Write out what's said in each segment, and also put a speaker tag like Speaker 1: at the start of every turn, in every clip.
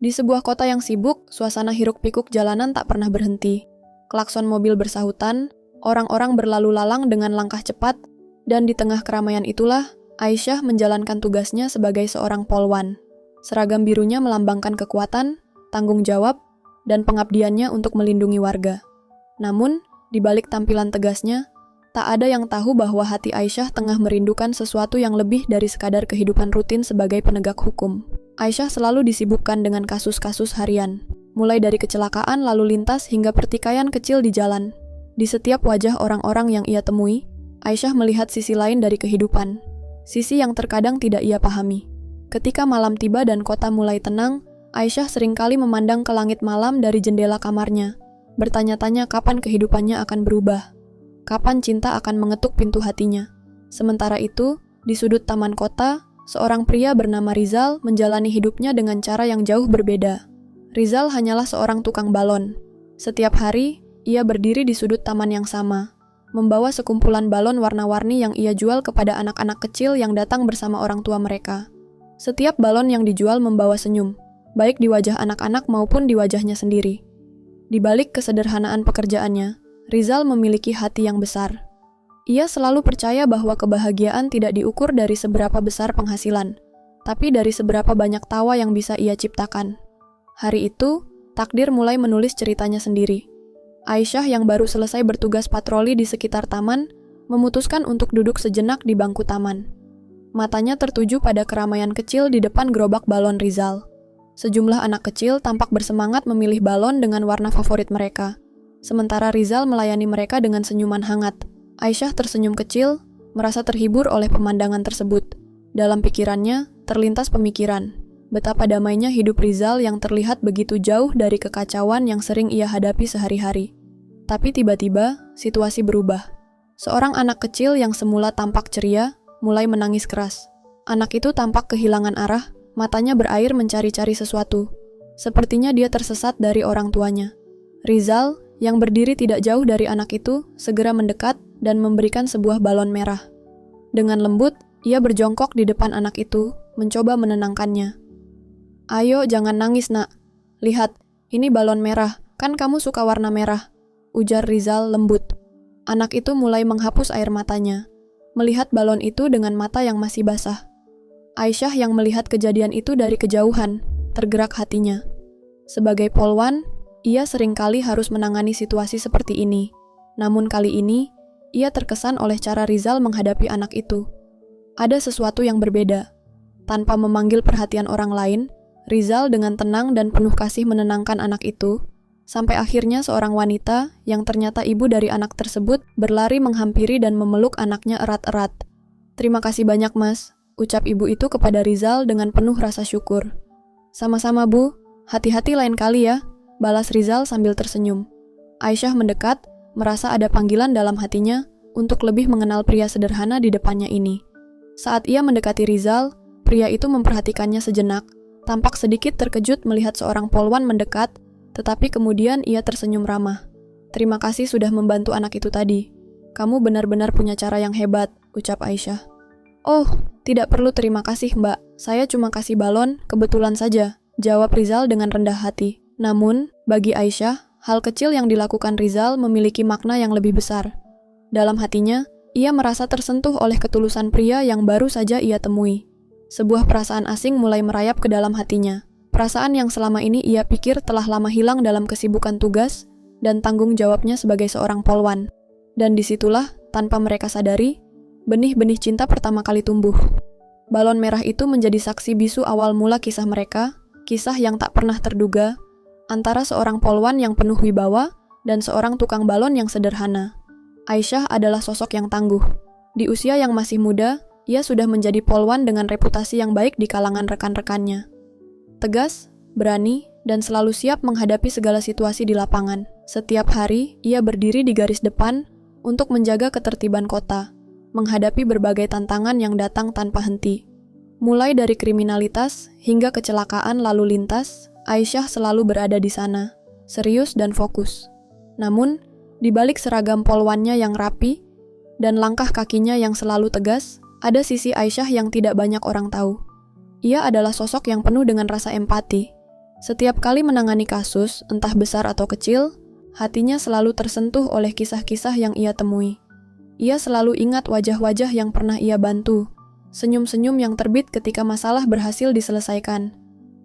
Speaker 1: Di sebuah kota yang sibuk, suasana hiruk-pikuk jalanan tak pernah berhenti. Klakson mobil bersahutan, orang-orang berlalu lalang dengan langkah cepat, dan di tengah keramaian itulah, Aisyah menjalankan tugasnya sebagai seorang polwan. Seragam birunya melambangkan kekuatan, tanggung jawab, dan pengabdiannya untuk melindungi warga. Namun, di balik tampilan tegasnya, tak ada yang tahu bahwa hati Aisyah tengah merindukan sesuatu yang lebih dari sekadar kehidupan rutin sebagai penegak hukum. Aisyah selalu disibukkan dengan kasus-kasus harian, mulai dari kecelakaan lalu lintas hingga pertikaian kecil di jalan. Di setiap wajah orang-orang yang ia temui, Aisyah melihat sisi lain dari kehidupan, sisi yang terkadang tidak ia pahami. Ketika malam tiba dan kota mulai tenang, Aisyah seringkali memandang ke langit malam dari jendela kamarnya, bertanya-tanya kapan kehidupannya akan berubah, kapan cinta akan mengetuk pintu hatinya. Sementara itu, di sudut taman kota, seorang pria bernama Rizal menjalani hidupnya dengan cara yang jauh berbeda. Rizal hanyalah seorang tukang balon. Setiap hari, ia berdiri di sudut taman yang sama, membawa sekumpulan balon warna-warni yang ia jual kepada anak-anak kecil yang datang bersama orang tua mereka. Setiap balon yang dijual membawa senyum, baik di wajah anak-anak maupun di wajahnya sendiri. Di balik kesederhanaan pekerjaannya, Rizal memiliki hati yang besar. Ia selalu percaya bahwa kebahagiaan tidak diukur dari seberapa besar penghasilan, tapi dari seberapa banyak tawa yang bisa ia ciptakan. Hari itu, takdir mulai menulis ceritanya sendiri. Aisyah yang baru selesai bertugas patroli di sekitar taman, memutuskan untuk duduk sejenak di bangku taman. Matanya tertuju pada keramaian kecil di depan gerobak balon Rizal. Sejumlah anak kecil tampak bersemangat memilih balon dengan warna favorit mereka. Sementara Rizal melayani mereka dengan senyuman hangat. Aisyah tersenyum kecil, merasa terhibur oleh pemandangan tersebut. Dalam pikirannya, terlintas pemikiran, betapa damainya hidup Rizal yang terlihat begitu jauh dari kekacauan yang sering ia hadapi sehari-hari. Tapi tiba-tiba, situasi berubah. Seorang anak kecil yang semula tampak ceria, mulai menangis keras. Anak itu tampak kehilangan arah, matanya berair mencari-cari sesuatu. Sepertinya dia tersesat dari orang tuanya. Rizal, yang berdiri tidak jauh dari anak itu, segera mendekat dan memberikan sebuah balon merah. Dengan lembut, ia berjongkok di depan anak itu, mencoba menenangkannya. "Ayo, jangan nangis, nak. Lihat, ini balon merah, kan kamu suka warna merah," ujar Rizal lembut. Anak itu mulai menghapus air matanya, melihat balon itu dengan mata yang masih basah. Aisyah yang melihat kejadian itu dari kejauhan, tergerak hatinya. Sebagai polwan, ia seringkali harus menangani situasi seperti ini. Namun kali ini, ia terkesan oleh cara Rizal menghadapi anak itu. Ada sesuatu yang berbeda. Tanpa memanggil perhatian orang lain, Rizal dengan tenang dan penuh kasih menenangkan anak itu, sampai akhirnya seorang wanita yang ternyata ibu dari anak tersebut berlari menghampiri dan memeluk anaknya erat-erat. "Terima kasih banyak, Mas," ucap ibu itu kepada Rizal dengan penuh rasa syukur. "Sama-sama, Bu. Hati-hati lain kali ya," balas Rizal sambil tersenyum. Aisyah mendekat, merasa ada panggilan dalam hatinya untuk lebih mengenal pria sederhana di depannya ini. Saat ia mendekati Rizal, pria itu memperhatikannya sejenak, tampak sedikit terkejut melihat seorang polwan mendekat, tetapi kemudian ia tersenyum ramah. "Terima kasih sudah membantu anak itu tadi. Kamu benar-benar punya cara yang hebat," ucap Aisyah. "Oh, tidak perlu terima kasih, Mbak. Saya cuma kasih balon, kebetulan saja," jawab Rizal dengan rendah hati. Namun, bagi Aisyah, hal kecil yang dilakukan Rizal memiliki makna yang lebih besar. Dalam hatinya, ia merasa tersentuh oleh ketulusan pria yang baru saja ia temui. Sebuah perasaan asing mulai merayap ke dalam hatinya. Perasaan yang selama ini ia pikir telah lama hilang dalam kesibukan tugas dan tanggung jawabnya sebagai seorang polwan. Dan disitulah, tanpa mereka sadari, benih-benih cinta pertama kali tumbuh. Balon merah itu menjadi saksi bisu awal mula kisah mereka, kisah yang tak pernah terduga, antara seorang polwan yang penuh wibawa dan seorang tukang balon yang sederhana. Aisyah adalah sosok yang tangguh. Di usia yang masih muda, ia sudah menjadi polwan dengan reputasi yang baik di kalangan rekan-rekannya. Tegas, berani, dan selalu siap menghadapi segala situasi di lapangan. Setiap hari, ia berdiri di garis depan untuk menjaga ketertiban kota, menghadapi berbagai tantangan yang datang tanpa henti. Mulai dari kriminalitas hingga kecelakaan lalu lintas, Aisyah selalu berada di sana, serius dan fokus. Namun, di balik seragam polwannya yang rapi dan langkah kakinya yang selalu tegas, ada sisi Aisyah yang tidak banyak orang tahu. Ia adalah sosok yang penuh dengan rasa empati. Setiap kali menangani kasus, entah besar atau kecil, hatinya selalu tersentuh oleh kisah-kisah yang ia temui. Ia selalu ingat wajah-wajah yang pernah ia bantu, senyum-senyum yang terbit ketika masalah berhasil diselesaikan.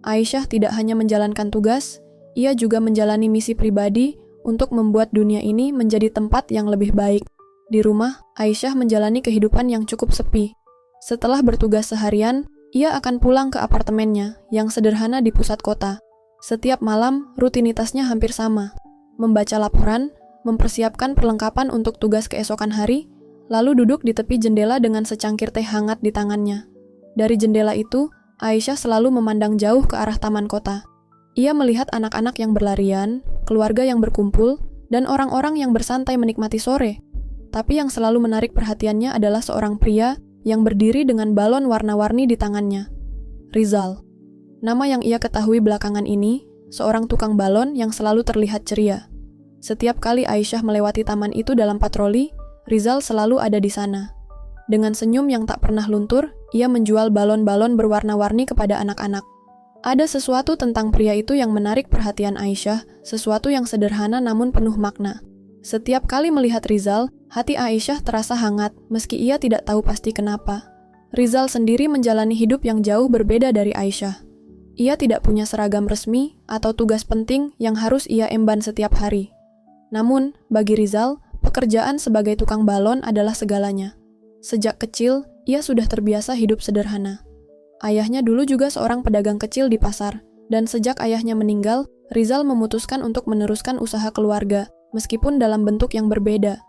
Speaker 1: Aisyah tidak hanya menjalankan tugas, ia juga menjalani misi pribadi untuk membuat dunia ini menjadi tempat yang lebih baik. Di rumah, Aisyah menjalani kehidupan yang cukup sepi. Setelah bertugas seharian, ia akan pulang ke apartemennya yang sederhana di pusat kota. Setiap malam, rutinitasnya hampir sama. Membaca laporan, mempersiapkan perlengkapan untuk tugas keesokan hari, lalu duduk di tepi jendela dengan secangkir teh hangat di tangannya. Dari jendela itu, Aisyah selalu memandang jauh ke arah taman kota. Ia melihat anak-anak yang berlarian, keluarga yang berkumpul, dan orang-orang yang bersantai menikmati sore. Tapi yang selalu menarik perhatiannya adalah seorang pria yang berdiri dengan balon warna-warni di tangannya. Rizal. Nama yang ia ketahui belakangan ini, seorang tukang balon yang selalu terlihat ceria. Setiap kali Aisyah melewati taman itu dalam patroli, Rizal selalu ada di sana. Dengan senyum yang tak pernah luntur, ia menjual balon-balon berwarna-warni kepada anak-anak. Ada sesuatu tentang pria itu yang menarik perhatian Aisyah, sesuatu yang sederhana namun penuh makna. Setiap kali melihat Rizal, hati Aisyah terasa hangat, meski ia tidak tahu pasti kenapa. Rizal sendiri menjalani hidup yang jauh berbeda dari Aisyah. Ia tidak punya seragam resmi atau tugas penting yang harus ia emban setiap hari. Namun, bagi Rizal, pekerjaan sebagai tukang balon adalah segalanya. Sejak kecil, ia sudah terbiasa hidup sederhana. Ayahnya dulu juga seorang pedagang kecil di pasar, dan sejak ayahnya meninggal, Rizal memutuskan untuk meneruskan usaha keluarga, meskipun dalam bentuk yang berbeda.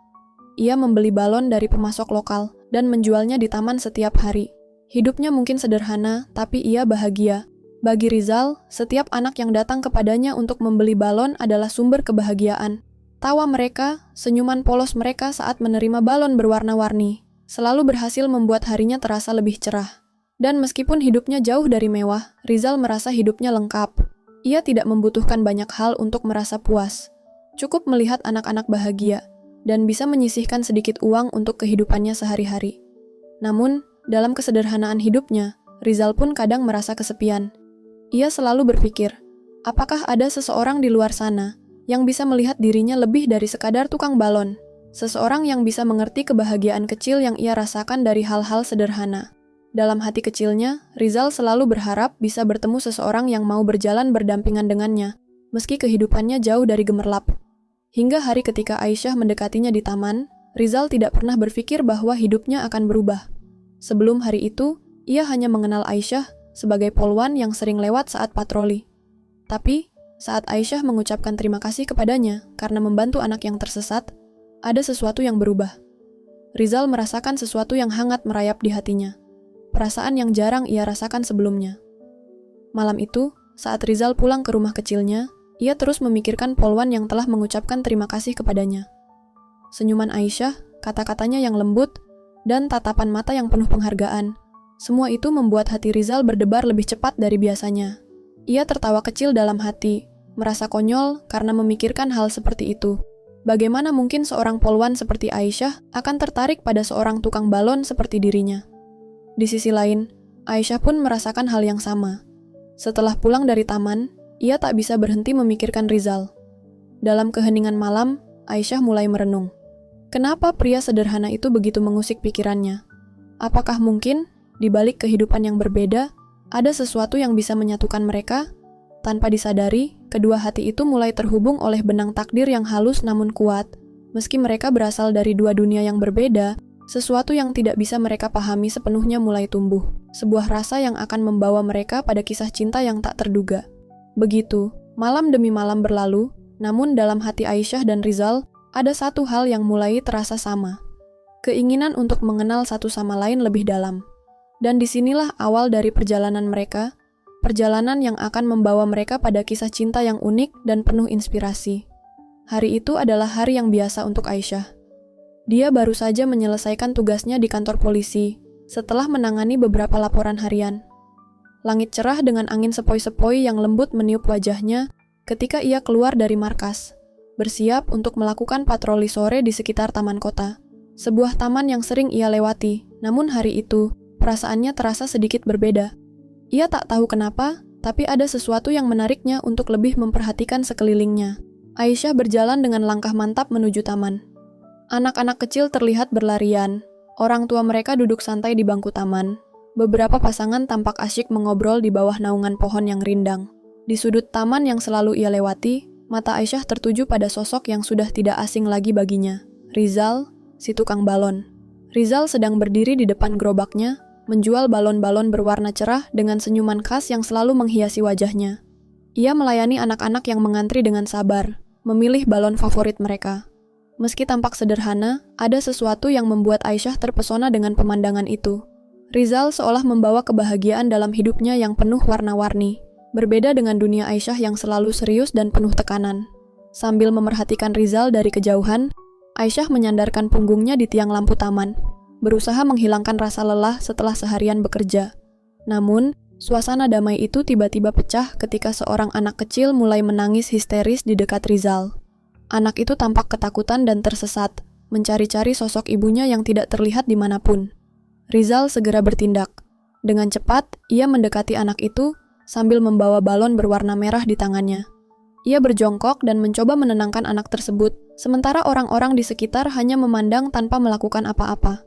Speaker 1: Ia membeli balon dari pemasok lokal, dan menjualnya di taman setiap hari. Hidupnya mungkin sederhana, tapi ia bahagia. Bagi Rizal, setiap anak yang datang kepadanya untuk membeli balon adalah sumber kebahagiaan. Tawa mereka, senyuman polos mereka saat menerima balon berwarna-warni, selalu berhasil membuat harinya terasa lebih cerah. Dan meskipun hidupnya jauh dari mewah, Rizal merasa hidupnya lengkap. Ia tidak membutuhkan banyak hal untuk merasa puas. Cukup melihat anak-anak bahagia, dan bisa menyisihkan sedikit uang untuk kehidupannya sehari-hari. Namun, dalam kesederhanaan hidupnya, Rizal pun kadang merasa kesepian. Ia selalu berpikir, apakah ada seseorang di luar sana yang bisa melihat dirinya lebih dari sekadar tukang balon? Seseorang yang bisa mengerti kebahagiaan kecil yang ia rasakan dari hal-hal sederhana. Dalam hati kecilnya, Rizal selalu berharap bisa bertemu seseorang yang mau berjalan berdampingan dengannya, meski kehidupannya jauh dari gemerlap. Hingga hari ketika Aisyah mendekatinya di taman, Rizal tidak pernah berpikir bahwa hidupnya akan berubah. Sebelum hari itu, ia hanya mengenal Aisyah sebagai polwan yang sering lewat saat patroli. Tapi, saat Aisyah mengucapkan terima kasih kepadanya karena membantu anak yang tersesat, ada sesuatu yang berubah. Rizal merasakan sesuatu yang hangat merayap di hatinya. Perasaan yang jarang ia rasakan sebelumnya. Malam itu, saat Rizal pulang ke rumah kecilnya, ia terus memikirkan polwan yang telah mengucapkan terima kasih kepadanya. Senyuman Aisyah, kata-katanya yang lembut, dan tatapan mata yang penuh penghargaan. Semua itu membuat hati Rizal berdebar lebih cepat dari biasanya. Ia tertawa kecil dalam hati, merasa konyol karena memikirkan hal seperti itu. Bagaimana mungkin seorang polwan seperti Aisyah akan tertarik pada seorang tukang balon seperti dirinya? Di sisi lain, Aisyah pun merasakan hal yang sama. Setelah pulang dari taman, ia tak bisa berhenti memikirkan Rizal. Dalam keheningan malam, Aisyah mulai merenung. Kenapa pria sederhana itu begitu mengusik pikirannya? Apakah mungkin, di balik kehidupan yang berbeda, ada sesuatu yang bisa menyatukan mereka? Tanpa disadari, kedua hati itu mulai terhubung oleh benang takdir yang halus namun kuat. Meski mereka berasal dari dua dunia yang berbeda, sesuatu yang tidak bisa mereka pahami sepenuhnya mulai tumbuh. Sebuah rasa yang akan membawa mereka pada kisah cinta yang tak terduga. Begitu, malam demi malam berlalu, namun dalam hati Aisyah dan Rizal, ada satu hal yang mulai terasa sama. Keinginan untuk mengenal satu sama lain lebih dalam. Dan disinilah awal dari perjalanan mereka, perjalanan yang akan membawa mereka pada kisah cinta yang unik dan penuh inspirasi. Hari itu adalah hari yang biasa untuk Aisyah. Dia baru saja menyelesaikan tugasnya di kantor polisi, setelah menangani beberapa laporan harian. Langit cerah dengan angin sepoi-sepoi yang lembut meniup wajahnya ketika ia keluar dari markas, bersiap untuk melakukan patroli sore di sekitar taman kota. Sebuah taman yang sering ia lewati, namun hari itu, perasaannya terasa sedikit berbeda. Ia tak tahu kenapa, Tapi ada sesuatu yang menariknya untuk lebih memperhatikan sekelilingnya. Aisyah berjalan dengan langkah mantap menuju taman. Anak-anak kecil terlihat berlarian. Orang tua mereka duduk santai di bangku taman. Beberapa pasangan tampak asyik mengobrol di bawah naungan pohon yang rindang. Di sudut taman yang selalu ia lewati, mata Aisyah tertuju pada sosok yang sudah tidak asing lagi baginya. Rizal, si tukang balon. Rizal sedang berdiri di depan gerobaknya, menjual balon-balon berwarna cerah dengan senyuman khas yang selalu menghiasi wajahnya. Ia melayani anak-anak yang mengantri dengan sabar, memilih balon favorit mereka. Meski tampak sederhana, ada sesuatu yang membuat Aisyah terpesona dengan pemandangan itu. Rizal seolah membawa kebahagiaan dalam hidupnya yang penuh warna-warni, berbeda dengan dunia Aisyah yang selalu serius dan penuh tekanan. Sambil memerhatikan Rizal dari kejauhan, Aisyah menyandarkan punggungnya di tiang lampu taman, berusaha menghilangkan rasa lelah setelah seharian bekerja. Namun, suasana damai itu tiba-tiba pecah ketika seorang anak kecil mulai menangis histeris di dekat Rizal. Anak itu tampak ketakutan dan tersesat, mencari-cari sosok ibunya yang tidak terlihat dimanapun. Rizal segera bertindak. Dengan cepat, ia mendekati anak itu sambil membawa balon berwarna merah di tangannya. Ia berjongkok dan mencoba menenangkan anak tersebut, sementara orang-orang di sekitar hanya memandang tanpa melakukan apa-apa.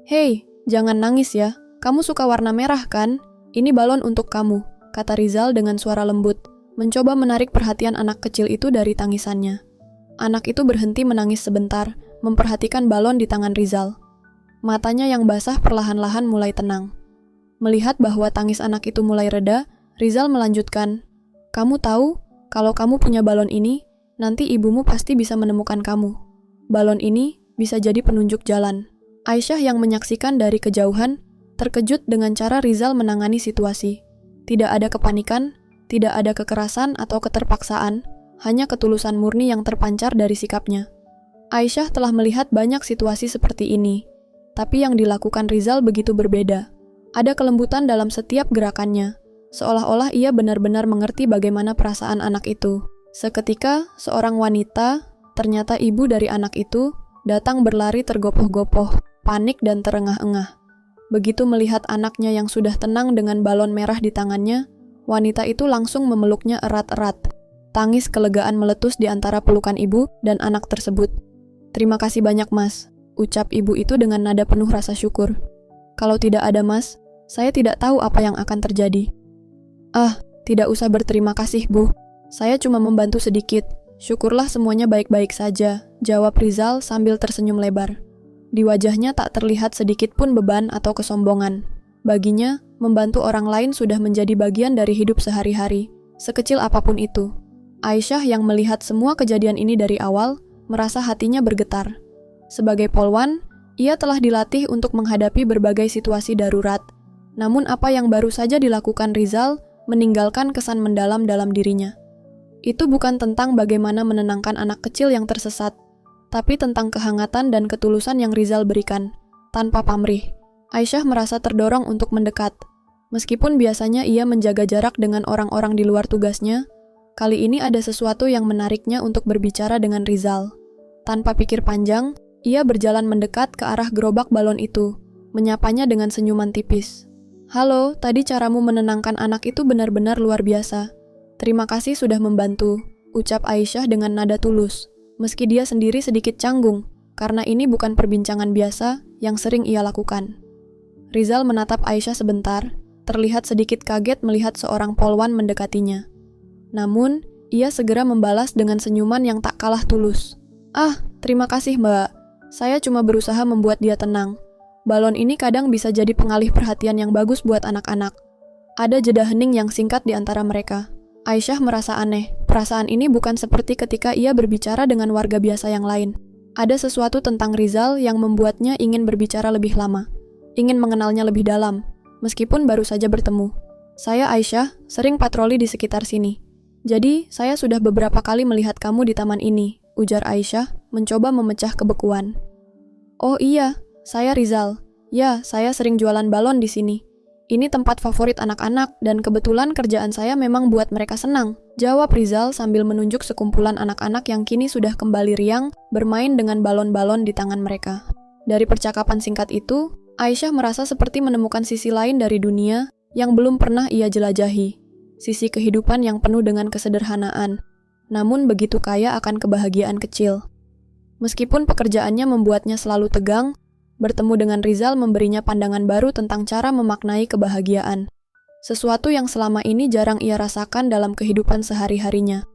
Speaker 1: "Hei, jangan nangis ya. Kamu suka warna merah kan? Ini balon untuk kamu," kata Rizal dengan suara lembut, mencoba menarik perhatian anak kecil itu dari tangisannya. Anak itu berhenti menangis sebentar, memperhatikan balon di tangan Rizal. Matanya yang basah perlahan-lahan mulai tenang. Melihat bahwa tangis anak itu mulai reda, Rizal melanjutkan, "Kamu tahu, kalau kamu punya balon ini, nanti ibumu pasti bisa menemukan kamu. Balon ini bisa jadi penunjuk jalan." Aisyah yang menyaksikan dari kejauhan, terkejut dengan cara Rizal menangani situasi. Tidak ada kepanikan, tidak ada kekerasan atau keterpaksaan, hanya ketulusan murni yang terpancar dari sikapnya. Aisyah telah melihat banyak situasi seperti ini, tapi yang dilakukan Rizal begitu berbeda. Ada kelembutan dalam setiap gerakannya, seolah-olah ia benar-benar mengerti bagaimana perasaan anak itu. Seketika, seorang wanita, ternyata ibu dari anak itu, datang berlari tergopoh-gopoh, panik dan terengah-engah. Begitu melihat anaknya yang sudah tenang dengan balon merah di tangannya, wanita itu langsung memeluknya erat-erat. Tangis kelegaan meletus di antara pelukan ibu dan anak tersebut. "Terima kasih banyak, Mas," ucap ibu itu dengan nada penuh rasa syukur. "Kalau tidak ada Mas, saya tidak tahu apa yang akan terjadi." "Ah, tidak usah berterima kasih, Bu. Saya cuma membantu sedikit. Syukurlah semuanya baik-baik saja," jawab Rizal sambil tersenyum lebar. Di wajahnya tak terlihat sedikit pun beban atau kesombongan. Baginya, membantu orang lain sudah menjadi bagian dari hidup sehari-hari, sekecil apapun itu. Aisyah yang melihat semua kejadian ini dari awal, merasa hatinya bergetar. Sebagai polwan, ia telah dilatih untuk menghadapi berbagai situasi darurat. Namun apa yang baru saja dilakukan Rizal meninggalkan kesan mendalam dalam dirinya. Itu bukan tentang bagaimana menenangkan anak kecil yang tersesat, tapi tentang kehangatan dan ketulusan yang Rizal berikan, tanpa pamrih. Aisyah merasa terdorong untuk mendekat. Meskipun biasanya ia menjaga jarak dengan orang-orang di luar tugasnya, kali ini ada sesuatu yang menariknya untuk berbicara dengan Rizal. Tanpa pikir panjang, ia berjalan mendekat ke arah gerobak balon itu, menyapanya dengan senyuman tipis. "Halo, tadi caramu menenangkan anak itu benar-benar luar biasa. Terima kasih sudah membantu," ucap Aisyah dengan nada tulus. Meski dia sendiri sedikit canggung, karena ini bukan perbincangan biasa yang sering ia lakukan. Rizal menatap Aisyah sebentar, terlihat sedikit kaget melihat seorang polwan mendekatinya. Namun, ia segera membalas dengan senyuman yang tak kalah tulus. "Ah, terima kasih Mbak. Saya cuma berusaha membuat dia tenang. Balon ini kadang bisa jadi pengalih perhatian yang bagus buat anak-anak." Ada jeda hening yang singkat di antara mereka. Aisyah merasa aneh. Perasaan ini bukan seperti ketika ia berbicara dengan warga biasa yang lain. Ada sesuatu tentang Rizal yang membuatnya ingin berbicara lebih lama, ingin mengenalnya lebih dalam, meskipun baru saja bertemu. "Saya Aisyah, sering patroli di sekitar sini. Jadi, saya sudah beberapa kali melihat kamu di taman ini," ujar Aisyah, mencoba memecah kebekuan. "Oh iya, saya Rizal. Ya, saya sering jualan balon di sini. Ini tempat favorit anak-anak dan kebetulan kerjaan saya memang buat mereka senang," jawab Rizal sambil menunjuk sekumpulan anak-anak yang kini sudah kembali riang bermain dengan balon-balon di tangan mereka. Dari percakapan singkat itu, Aisyah merasa seperti menemukan sisi lain dari dunia yang belum pernah ia jelajahi. sisi kehidupan yang penuh dengan kesederhanaan, namun begitu kaya akan kebahagiaan kecil. Meskipun pekerjaannya membuatnya selalu tegang, bertemu dengan Rizal memberinya pandangan baru tentang cara memaknai kebahagiaan. Sesuatu yang selama ini jarang ia rasakan dalam kehidupan sehari-harinya.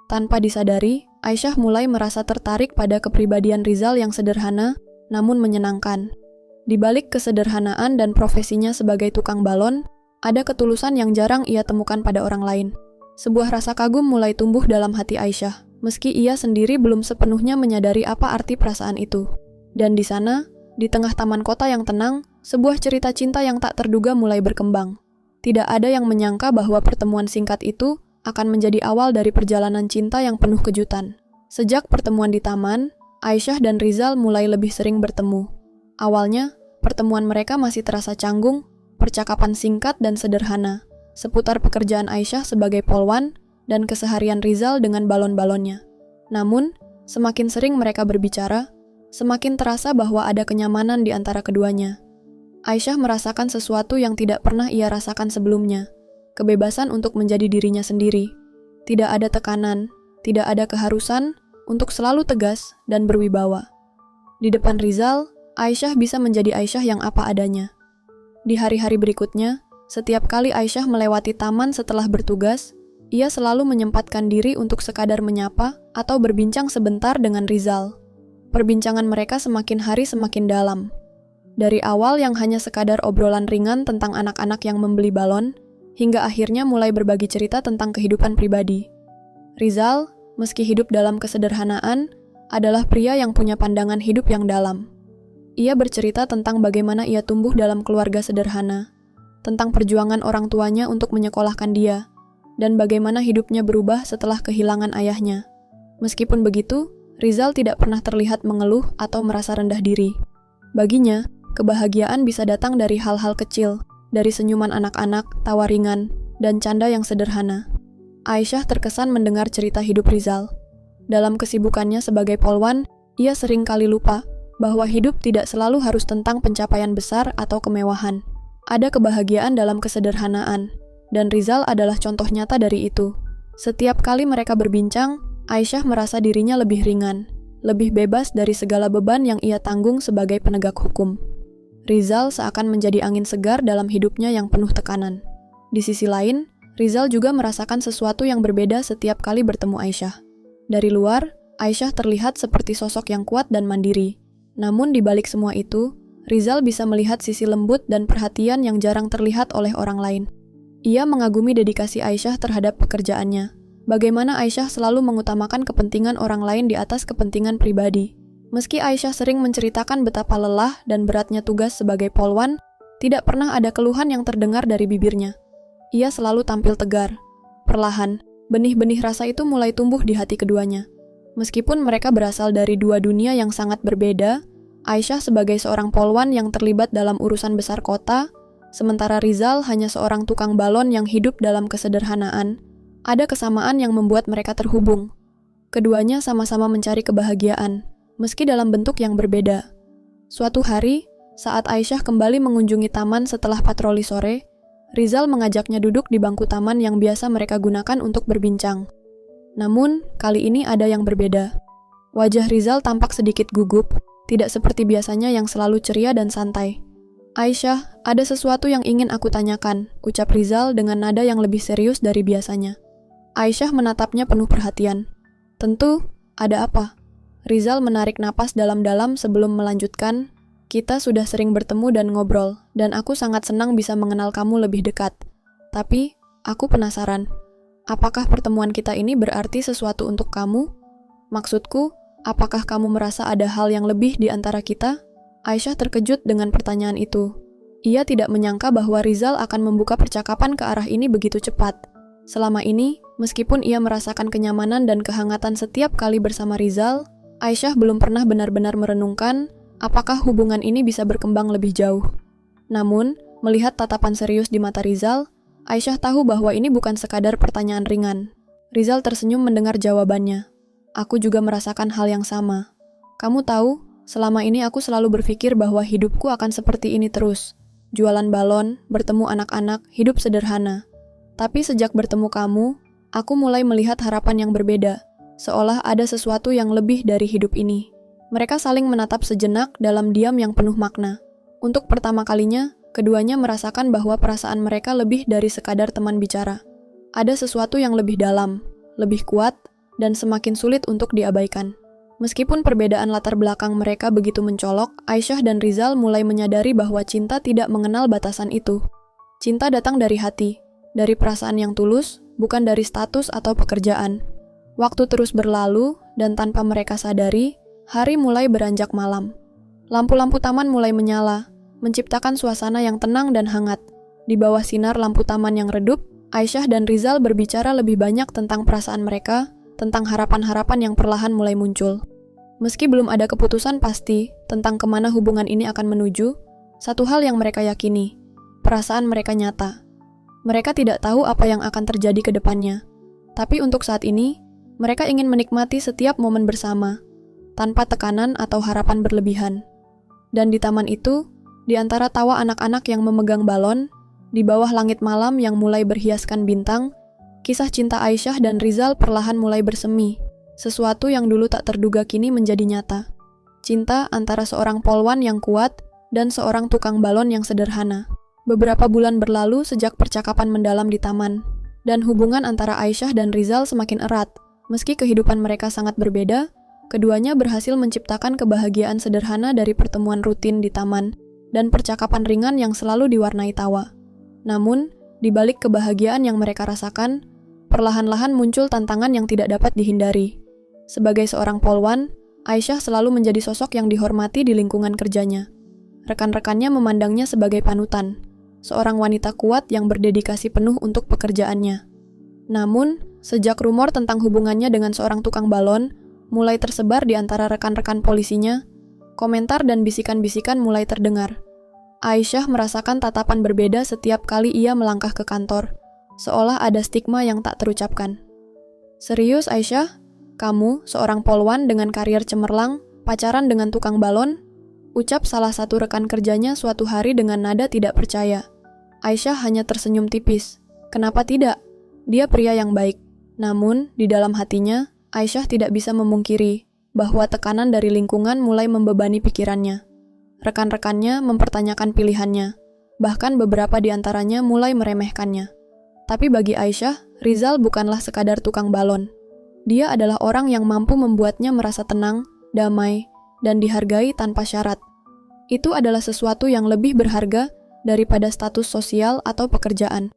Speaker 1: Tanpa disadari, Aisyah mulai merasa tertarik pada kepribadian Rizal yang sederhana, namun menyenangkan. Di balik kesederhanaan dan profesinya sebagai tukang balon, ada ketulusan yang jarang ia temukan pada orang lain. Sebuah rasa kagum mulai tumbuh dalam hati Aisyah, meski ia sendiri belum sepenuhnya menyadari apa arti perasaan itu. Dan di sana, di tengah taman kota yang tenang, sebuah cerita cinta yang tak terduga mulai berkembang. Tidak ada yang menyangka bahwa pertemuan singkat itu akan menjadi awal dari perjalanan cinta yang penuh kejutan. Sejak pertemuan di taman, Aisyah dan Rizal mulai lebih sering bertemu. Awalnya, pertemuan mereka masih terasa canggung, percakapan singkat dan sederhana, seputar pekerjaan Aisyah sebagai polwan dan keseharian Rizal dengan balon-balonnya. Namun, semakin sering mereka berbicara, semakin terasa bahwa ada kenyamanan di antara keduanya. Aisyah merasakan sesuatu yang tidak pernah ia rasakan sebelumnya, kebebasan untuk menjadi dirinya sendiri. Tidak ada tekanan, tidak ada keharusan untuk selalu tegas dan berwibawa. Di depan Rizal, Aisyah bisa menjadi Aisyah yang apa adanya. Di hari-hari berikutnya, setiap kali Aisyah melewati taman setelah bertugas, ia selalu menyempatkan diri untuk sekadar menyapa atau berbincang sebentar dengan Rizal. Perbincangan mereka semakin hari semakin dalam. Dari awal yang hanya sekadar obrolan ringan tentang anak-anak yang membeli balon, hingga akhirnya mulai berbagi cerita tentang kehidupan pribadi. Rizal, meski hidup dalam kesederhanaan, adalah pria yang punya pandangan hidup yang dalam. Ia bercerita tentang bagaimana ia tumbuh dalam keluarga sederhana, tentang perjuangan orang tuanya untuk menyekolahkan dia, dan bagaimana hidupnya berubah setelah kehilangan ayahnya. Meskipun begitu, Rizal tidak pernah terlihat mengeluh atau merasa rendah diri. Baginya, kebahagiaan bisa datang dari hal-hal kecil, dari senyuman anak-anak, tawa ringan, dan canda yang sederhana. Aisyah terkesan mendengar cerita hidup Rizal. Dalam kesibukannya sebagai polwan, ia sering kali lupa bahwa hidup tidak selalu harus tentang pencapaian besar atau kemewahan. Ada kebahagiaan dalam kesederhanaan, dan Rizal adalah contoh nyata dari itu. Setiap kali mereka berbincang, Aisyah merasa dirinya lebih ringan, lebih bebas dari segala beban yang ia tanggung sebagai penegak hukum. Rizal seakan menjadi angin segar dalam hidupnya yang penuh tekanan. Di sisi lain, Rizal juga merasakan sesuatu yang berbeda setiap kali bertemu Aisyah. Dari luar, Aisyah terlihat seperti sosok yang kuat dan mandiri. Namun di balik semua itu, Rizal bisa melihat sisi lembut dan perhatian yang jarang terlihat oleh orang lain. Ia mengagumi dedikasi Aisyah terhadap pekerjaannya. Bagaimana Aisyah selalu mengutamakan kepentingan orang lain di atas kepentingan pribadi. Meski Aisyah sering menceritakan betapa lelah dan beratnya tugas sebagai polwan, tidak pernah ada keluhan yang terdengar dari bibirnya. Ia selalu tampil tegar. Perlahan, benih-benih rasa itu mulai tumbuh di hati keduanya. Meskipun mereka berasal dari dua dunia yang sangat berbeda, Aisyah sebagai seorang polwan yang terlibat dalam urusan besar kota, sementara Rizal hanya seorang tukang balon yang hidup dalam kesederhanaan, ada kesamaan yang membuat mereka terhubung. Keduanya sama-sama mencari kebahagiaan, meski dalam bentuk yang berbeda. Suatu hari, saat Aisyah kembali mengunjungi taman setelah patroli sore, Rizal mengajaknya duduk di bangku taman yang biasa mereka gunakan untuk berbincang. Namun, kali ini ada yang berbeda. Wajah Rizal tampak sedikit gugup, tidak seperti biasanya yang selalu ceria dan santai. "Aisyah, ada sesuatu yang ingin aku tanyakan," ucap Rizal dengan nada yang lebih serius dari biasanya. Aisyah menatapnya penuh perhatian. "Tentu, ada apa?" Rizal menarik napas dalam-dalam sebelum melanjutkan, "Kita sudah sering bertemu dan ngobrol, dan aku sangat senang bisa mengenal kamu lebih dekat. Tapi, aku penasaran. Apakah pertemuan kita ini berarti sesuatu untuk kamu? Maksudku, apakah kamu merasa ada hal yang lebih di antara kita?" Aisyah terkejut dengan pertanyaan itu. Ia tidak menyangka bahwa Rizal akan membuka percakapan ke arah ini begitu cepat. Selama ini, meskipun ia merasakan kenyamanan dan kehangatan setiap kali bersama Rizal, Aisyah belum pernah benar-benar merenungkan apakah hubungan ini bisa berkembang lebih jauh. Namun, melihat tatapan serius di mata Rizal, Aisyah tahu bahwa ini bukan sekadar pertanyaan ringan. Rizal tersenyum mendengar jawabannya. "Aku juga merasakan hal yang sama. Kamu tahu, selama ini aku selalu berpikir bahwa hidupku akan seperti ini terus. Jualan balon, bertemu anak-anak, hidup sederhana. Tapi sejak bertemu kamu, aku mulai melihat harapan yang berbeda, seolah ada sesuatu yang lebih dari hidup ini. Mereka saling menatap sejenak dalam diam yang penuh makna. Untuk pertama kalinya, keduanya merasakan bahwa perasaan mereka lebih dari sekadar teman bicara. Ada sesuatu yang lebih dalam, lebih kuat, dan semakin sulit untuk diabaikan. Meskipun perbedaan latar belakang mereka begitu mencolok, Aisyah dan Rizal mulai menyadari bahwa cinta tidak mengenal batasan itu. Cinta datang dari hati, dari perasaan yang tulus, bukan dari status atau pekerjaan. Waktu terus berlalu, dan tanpa mereka sadari, hari mulai beranjak malam. Lampu-lampu taman mulai menyala, menciptakan suasana yang tenang dan hangat. Di bawah sinar lampu taman yang redup, Aisyah dan Rizal berbicara lebih banyak tentang perasaan mereka, tentang harapan-harapan yang perlahan mulai muncul. Meski belum ada keputusan pasti tentang kemana hubungan ini akan menuju, satu hal yang mereka yakini, perasaan mereka nyata. Mereka tidak tahu apa yang akan terjadi ke depannya. Tapi untuk saat ini, mereka ingin menikmati setiap momen bersama, tanpa tekanan atau harapan berlebihan. Dan di taman itu, di antara tawa anak-anak yang memegang balon, di bawah langit malam yang mulai berhiaskan bintang, kisah cinta Aisyah dan Rizal perlahan mulai bersemi. Sesuatu yang dulu tak terduga kini menjadi nyata. Cinta antara seorang polwan yang kuat dan seorang tukang balon yang sederhana. Beberapa bulan berlalu sejak percakapan mendalam di taman, dan hubungan antara Aisyah dan Rizal semakin erat. Meski kehidupan mereka sangat berbeda, keduanya berhasil menciptakan kebahagiaan sederhana dari pertemuan rutin di taman dan percakapan ringan yang selalu diwarnai tawa. Namun, di balik kebahagiaan yang mereka rasakan, perlahan-lahan muncul tantangan yang tidak dapat dihindari. Sebagai seorang polwan, Aisyah selalu menjadi sosok yang dihormati di lingkungan kerjanya. Rekan-rekannya memandangnya sebagai panutan, seorang wanita kuat yang berdedikasi penuh untuk pekerjaannya. Namun, sejak rumor tentang hubungannya dengan seorang tukang balon mulai tersebar di antara rekan-rekan polisinya, komentar dan bisikan-bisikan mulai terdengar. Aisyah merasakan tatapan berbeda setiap kali ia melangkah ke kantor, seolah ada stigma yang tak terucapkan. "Serius, Aisyah? Kamu, seorang polwan dengan karier cemerlang, pacaran dengan tukang balon?" Ucap salah satu rekan kerjanya suatu hari dengan nada tidak percaya. Aisyah hanya tersenyum tipis. Kenapa tidak? Dia pria yang baik. Namun, di dalam hatinya, Aisyah tidak bisa memungkiri bahwa tekanan dari lingkungan mulai membebani pikirannya. Rekan-rekannya mempertanyakan pilihannya, bahkan beberapa di antaranya mulai meremehkannya. Tapi bagi Aisyah, Rizal bukanlah sekadar tukang balon. Dia adalah orang yang mampu membuatnya merasa tenang, damai, dan dihargai tanpa syarat. Itu adalah sesuatu yang lebih berharga daripada status sosial atau pekerjaan.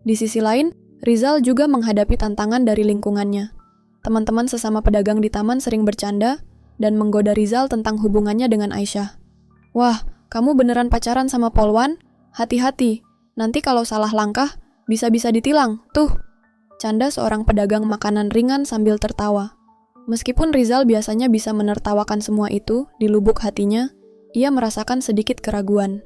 Speaker 1: Di sisi lain, Rizal juga menghadapi tantangan dari lingkungannya. Teman-teman sesama pedagang di taman sering bercanda dan menggoda Rizal tentang hubungannya dengan Aisyah. "Wah, kamu beneran pacaran sama polwan? Hati-hati, nanti kalau salah langkah, bisa-bisa ditilang, tuh." Canda seorang pedagang makanan ringan sambil tertawa. Meskipun Rizal biasanya bisa menertawakan semua itu, di lubuk hatinya, ia merasakan sedikit keraguan.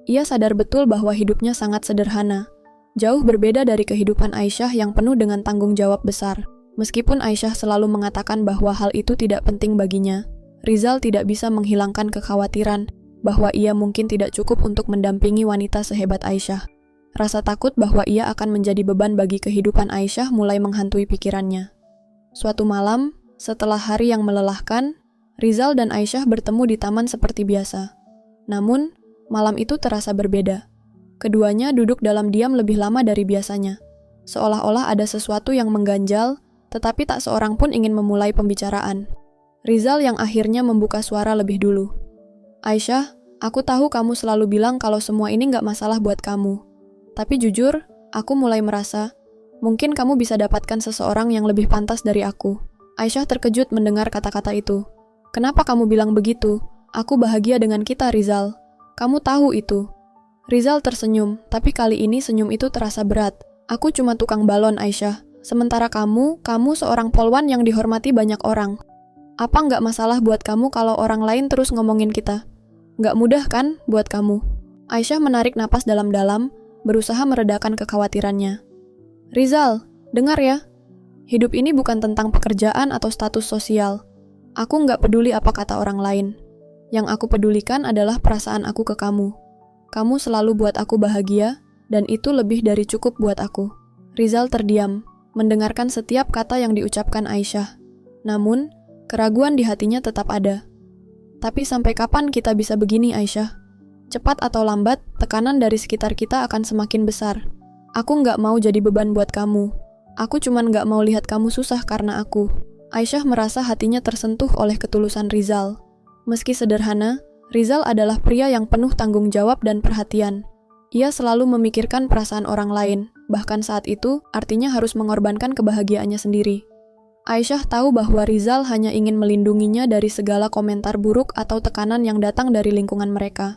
Speaker 1: Ia sadar betul bahwa hidupnya sangat sederhana, jauh berbeda dari kehidupan Aisyah yang penuh dengan tanggung jawab besar. Meskipun Aisyah selalu mengatakan bahwa hal itu tidak penting baginya, Rizal tidak bisa menghilangkan kekhawatiran bahwa ia mungkin tidak cukup untuk mendampingi wanita sehebat Aisyah. Rasa takut bahwa ia akan menjadi beban bagi kehidupan Aisyah mulai menghantui pikirannya. Suatu malam, setelah hari yang melelahkan, Rizal dan Aisyah bertemu di taman seperti biasa. Namun, malam itu terasa berbeda. Keduanya duduk dalam diam lebih lama dari biasanya. Seolah-olah ada sesuatu yang mengganjal, tetapi tak seorang pun ingin memulai pembicaraan. Rizal yang akhirnya membuka suara lebih dulu. "Aisyah, aku tahu kamu selalu bilang kalau semua ini nggak masalah buat kamu. Tapi jujur, aku mulai merasa, mungkin kamu bisa dapatkan seseorang yang lebih pantas dari aku." Aisyah terkejut mendengar kata-kata itu. "Kenapa kamu bilang begitu? Aku bahagia dengan kita, Rizal. Kamu tahu itu." Rizal tersenyum, tapi kali ini senyum itu terasa berat. "Aku cuma tukang balon, Aisyah. Sementara kamu seorang polwan yang dihormati banyak orang. Apa nggak masalah buat kamu kalau orang lain terus ngomongin kita? Nggak mudah kan buat kamu?" Aisyah menarik napas dalam-dalam, berusaha meredakan kekhawatirannya. "Rizal, dengar ya. Hidup ini bukan tentang pekerjaan atau status sosial. Aku nggak peduli apa kata orang lain. Yang aku pedulikan adalah perasaan aku ke kamu. Kamu selalu buat aku bahagia, dan itu lebih dari cukup buat aku." Rizal terdiam, mendengarkan setiap kata yang diucapkan Aisyah. Namun, keraguan di hatinya tetap ada. Tapi sampai kapan kita bisa begini, Aisyah? Cepat atau lambat, tekanan dari sekitar kita akan semakin besar. Aku nggak mau jadi beban buat kamu. Aku cuman nggak mau lihat kamu susah karena aku. Aisyah merasa hatinya tersentuh oleh ketulusan Rizal. Meski sederhana, Rizal adalah pria yang penuh tanggung jawab dan perhatian. Ia selalu memikirkan perasaan orang lain, bahkan saat itu artinya harus mengorbankan kebahagiaannya sendiri. Aisyah tahu bahwa Rizal hanya ingin melindunginya dari segala komentar buruk atau tekanan yang datang dari lingkungan mereka.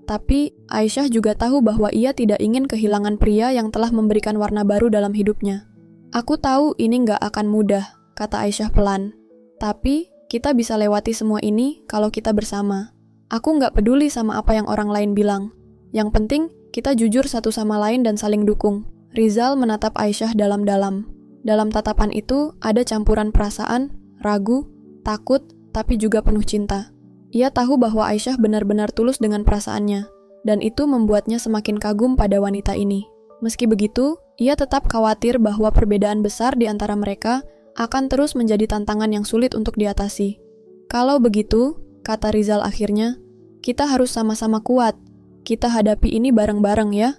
Speaker 1: Tapi, Aisyah juga tahu bahwa ia tidak ingin kehilangan pria yang telah memberikan warna baru dalam hidupnya. Aku tahu ini nggak akan mudah, kata Aisyah pelan. Tapi, kita bisa lewati semua ini kalau kita bersama. Aku nggak peduli sama apa yang orang lain bilang. Yang penting, kita jujur satu sama lain dan saling dukung. Rizal menatap Aisyah dalam-dalam. Dalam tatapan itu, ada campuran perasaan, ragu, takut, tapi juga penuh cinta. Ia tahu bahwa Aisyah benar-benar tulus dengan perasaannya, dan itu membuatnya semakin kagum pada wanita ini. Meski begitu, ia tetap khawatir bahwa perbedaan besar di antara mereka akan terus menjadi tantangan yang sulit untuk diatasi. Kalau begitu, kata Rizal akhirnya, kita harus sama-sama kuat. Kita hadapi ini bareng-bareng ya.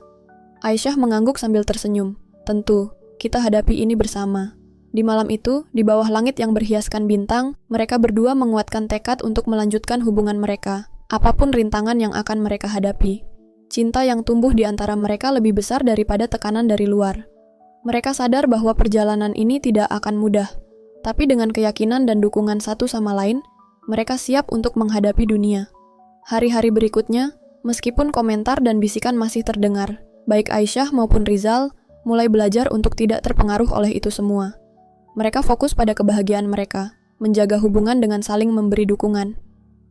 Speaker 1: Aisyah mengangguk sambil tersenyum. Tentu, kita hadapi ini bersama. Di malam itu, di bawah langit yang berhiaskan bintang, mereka berdua menguatkan tekad untuk melanjutkan hubungan mereka, apapun rintangan yang akan mereka hadapi. Cinta yang tumbuh di antara mereka lebih besar daripada tekanan dari luar. Mereka sadar bahwa perjalanan ini tidak akan mudah, tapi dengan keyakinan dan dukungan satu sama lain, mereka siap untuk menghadapi dunia. Hari-hari berikutnya, meskipun komentar dan bisikan masih terdengar, baik Aisyah maupun Rizal mulai belajar untuk tidak terpengaruh oleh itu semua. Mereka fokus pada kebahagiaan mereka, menjaga hubungan dengan saling memberi dukungan.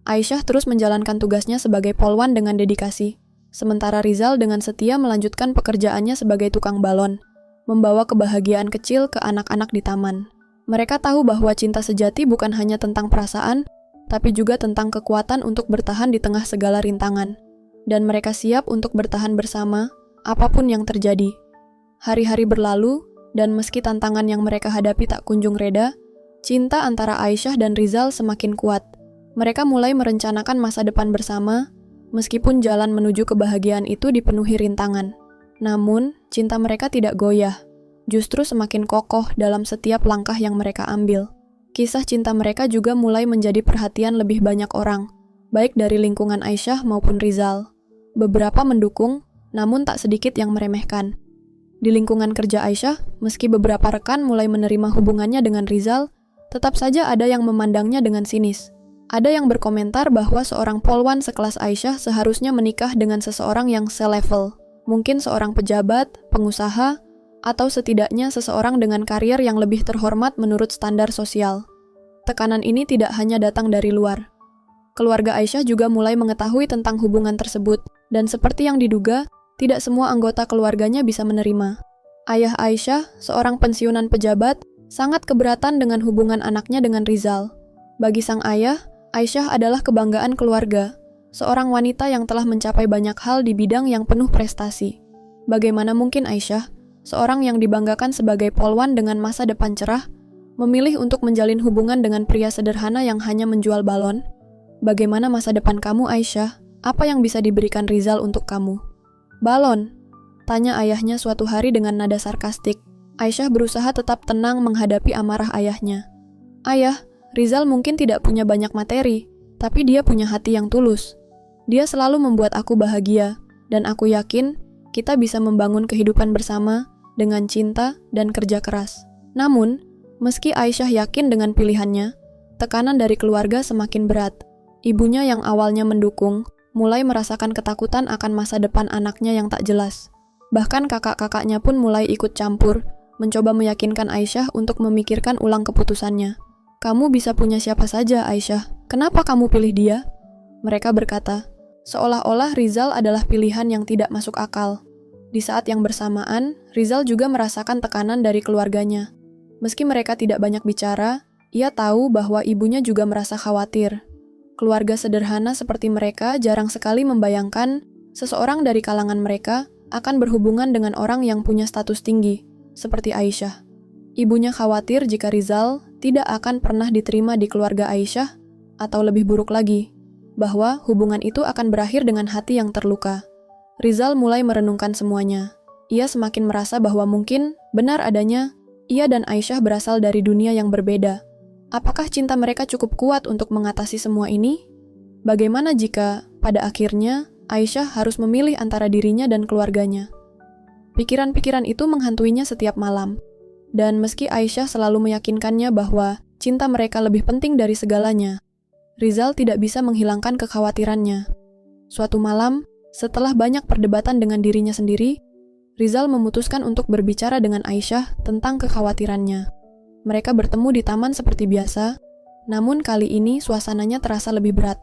Speaker 1: Aisyah terus menjalankan tugasnya sebagai polwan dengan dedikasi, sementara Rizal dengan setia melanjutkan pekerjaannya sebagai tukang balon, membawa kebahagiaan kecil ke anak-anak di taman. Mereka tahu bahwa cinta sejati bukan hanya tentang perasaan, tapi juga tentang kekuatan untuk bertahan di tengah segala rintangan. Dan mereka siap untuk bertahan bersama, apapun yang terjadi. Hari-hari berlalu, dan meski tantangan yang mereka hadapi tak kunjung reda, cinta antara Aisyah dan Rizal semakin kuat. Mereka mulai merencanakan masa depan bersama, meskipun jalan menuju kebahagiaan itu dipenuhi rintangan. Namun, cinta mereka tidak goyah, justru semakin kokoh dalam setiap langkah yang mereka ambil. Kisah cinta mereka juga mulai menjadi perhatian lebih banyak orang, baik dari lingkungan Aisyah maupun Rizal. Beberapa mendukung, namun tak sedikit yang meremehkan. Di lingkungan kerja Aisyah, meski beberapa rekan mulai menerima hubungannya dengan Rizal, tetap saja ada yang memandangnya dengan sinis. Ada yang berkomentar bahwa seorang polwan sekelas Aisyah seharusnya menikah dengan seseorang yang selevel, mungkin seorang pejabat, pengusaha, atau setidaknya seseorang dengan karier yang lebih terhormat menurut standar sosial. Tekanan ini tidak hanya datang dari luar. Keluarga Aisyah juga mulai mengetahui tentang hubungan tersebut, dan seperti yang diduga, tidak semua anggota keluarganya bisa menerima. Ayah Aisyah, seorang pensiunan pejabat, sangat keberatan dengan hubungan anaknya dengan Rizal. Bagi sang ayah, Aisyah adalah kebanggaan keluarga, seorang wanita yang telah mencapai banyak hal di bidang yang penuh prestasi. Bagaimana mungkin Aisyah, seorang yang dibanggakan sebagai polwan dengan masa depan cerah, memilih untuk menjalin hubungan dengan pria sederhana yang hanya menjual balon? Bagaimana masa depan kamu, Aisyah? Apa yang bisa diberikan Rizal untuk kamu? Balon, tanya ayahnya suatu hari dengan nada sarkastik. Aisyah berusaha tetap tenang menghadapi amarah ayahnya. Ayah, Rizal mungkin tidak punya banyak materi, tapi dia punya hati yang tulus. Dia selalu membuat aku bahagia, dan aku yakin kita bisa membangun kehidupan bersama dengan cinta dan kerja keras. Namun, meski Aisyah yakin dengan pilihannya, tekanan dari keluarga semakin berat. Ibunya yang awalnya mendukung, mulai merasakan ketakutan akan masa depan anaknya yang tak jelas. Bahkan kakak-kakaknya pun mulai ikut campur, mencoba meyakinkan Aisyah untuk memikirkan ulang keputusannya. Kamu bisa punya siapa saja, Aisyah. Kenapa kamu pilih dia? Mereka berkata, seolah-olah Rizal adalah pilihan yang tidak masuk akal. Di saat yang bersamaan, Rizal juga merasakan tekanan dari keluarganya. Meski mereka tidak banyak bicara, ia tahu bahwa ibunya juga merasa khawatir. Keluarga sederhana seperti mereka jarang sekali membayangkan seseorang dari kalangan mereka akan berhubungan dengan orang yang punya status tinggi, seperti Aisyah. Ibunya khawatir jika Rizal tidak akan pernah diterima di keluarga Aisyah, atau lebih buruk lagi, bahwa hubungan itu akan berakhir dengan hati yang terluka. Rizal mulai merenungkan semuanya. Ia semakin merasa bahwa mungkin benar adanya ia dan Aisyah berasal dari dunia yang berbeda. Apakah cinta mereka cukup kuat untuk mengatasi semua ini? Bagaimana jika, pada akhirnya, Aisyah harus memilih antara dirinya dan keluarganya? Pikiran-pikiran itu menghantuinya setiap malam. Dan meski Aisyah selalu meyakinkannya bahwa cinta mereka lebih penting dari segalanya, Rizal tidak bisa menghilangkan kekhawatirannya. Suatu malam, setelah banyak perdebatan dengan dirinya sendiri, Rizal memutuskan untuk berbicara dengan Aisyah tentang kekhawatirannya. Mereka bertemu di taman seperti biasa, namun kali ini suasananya terasa lebih berat.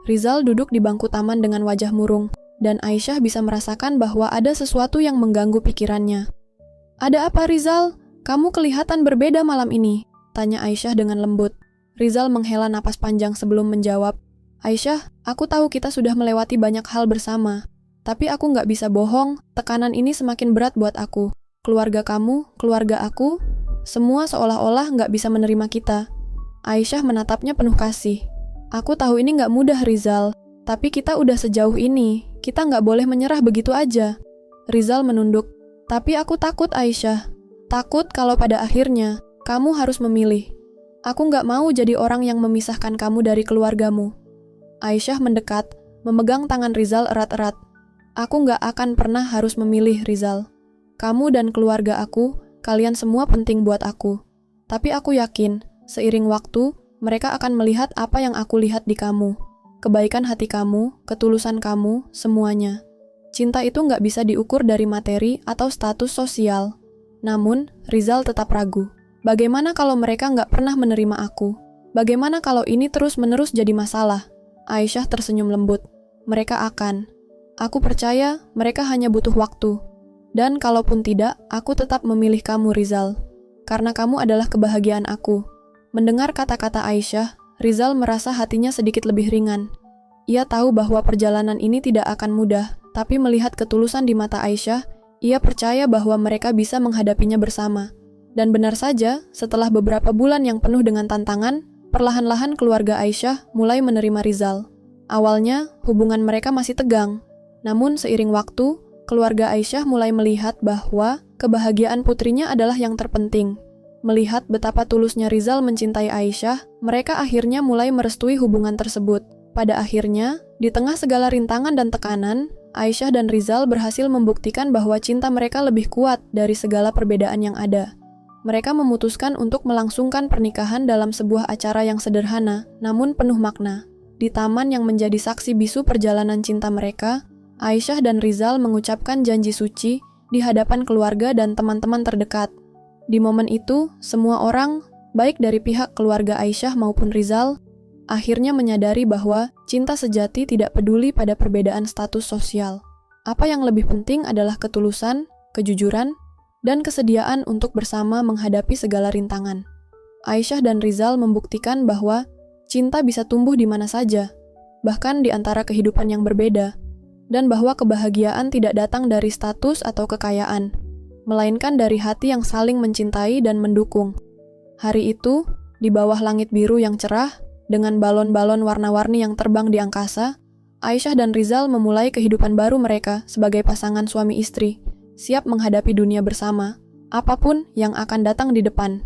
Speaker 1: Rizal duduk di bangku taman dengan wajah murung, dan Aisyah bisa merasakan bahwa ada sesuatu yang mengganggu pikirannya. "Ada apa, Rizal? Kamu kelihatan berbeda malam ini," tanya Aisyah dengan lembut. Rizal menghela napas panjang sebelum menjawab, "Aisyah, aku tahu kita sudah melewati banyak hal bersama. Tapi aku nggak bisa bohong, tekanan ini semakin berat buat aku. Keluarga kamu, keluarga aku, semua seolah-olah nggak bisa menerima kita." Aisyah menatapnya penuh kasih. "Aku tahu ini nggak mudah, Rizal. Tapi kita udah sejauh ini, kita nggak boleh menyerah begitu aja." Rizal menunduk. "Tapi aku takut, Aisyah. Takut kalau pada akhirnya, kamu harus memilih. Aku nggak mau jadi orang yang memisahkan kamu dari keluargamu." Aisyah mendekat, memegang tangan Rizal erat-erat. "Aku nggak akan pernah harus memilih, Rizal. Kamu dan keluarga aku, kalian semua penting buat aku. Tapi aku yakin, seiring waktu, mereka akan melihat apa yang aku lihat di kamu. Kebaikan hati kamu, ketulusan kamu, semuanya. Cinta itu nggak bisa diukur dari materi atau status sosial." Namun, Rizal tetap ragu. Bagaimana kalau mereka nggak pernah menerima aku? Bagaimana kalau ini terus-menerus jadi masalah? Aisyah tersenyum lembut. "Mereka akan. Aku percaya mereka hanya butuh waktu. Dan kalaupun tidak, aku tetap memilih kamu, Rizal. Karena kamu adalah kebahagiaan aku." Mendengar kata-kata Aisyah, Rizal merasa hatinya sedikit lebih ringan. Ia tahu bahwa perjalanan ini tidak akan mudah, tapi melihat ketulusan di mata Aisyah, ia percaya bahwa mereka bisa menghadapinya bersama. Dan benar saja, setelah beberapa bulan yang penuh dengan tantangan, perlahan-lahan keluarga Aisyah mulai menerima Rizal. Awalnya, hubungan mereka masih tegang. Namun seiring waktu, keluarga Aisyah mulai melihat bahwa kebahagiaan putrinya adalah yang terpenting. Melihat betapa tulusnya Rizal mencintai Aisyah, mereka akhirnya mulai merestui hubungan tersebut. Pada akhirnya, di tengah segala rintangan dan tekanan, Aisyah dan Rizal berhasil membuktikan bahwa cinta mereka lebih kuat dari segala perbedaan yang ada. Mereka memutuskan untuk melangsungkan pernikahan dalam sebuah acara yang sederhana, namun penuh makna. Di taman yang menjadi saksi bisu perjalanan cinta mereka, Aisyah dan Rizal mengucapkan janji suci di hadapan keluarga dan teman-teman terdekat. Di momen itu, semua orang, baik dari pihak keluarga Aisyah maupun Rizal, akhirnya menyadari bahwa cinta sejati tidak peduli pada perbedaan status sosial. Apa yang lebih penting adalah ketulusan, kejujuran, dan kesediaan untuk bersama menghadapi segala rintangan. Aisyah dan Rizal membuktikan bahwa cinta bisa tumbuh di mana saja, bahkan di antara kehidupan yang berbeda, dan bahwa kebahagiaan tidak datang dari status atau kekayaan, melainkan dari hati yang saling mencintai dan mendukung. Hari itu, di bawah langit biru yang cerah, dengan balon-balon warna-warni yang terbang di angkasa, Aisyah dan Rizal memulai kehidupan baru mereka sebagai pasangan suami istri, siap menghadapi dunia bersama, apapun yang akan datang di depan.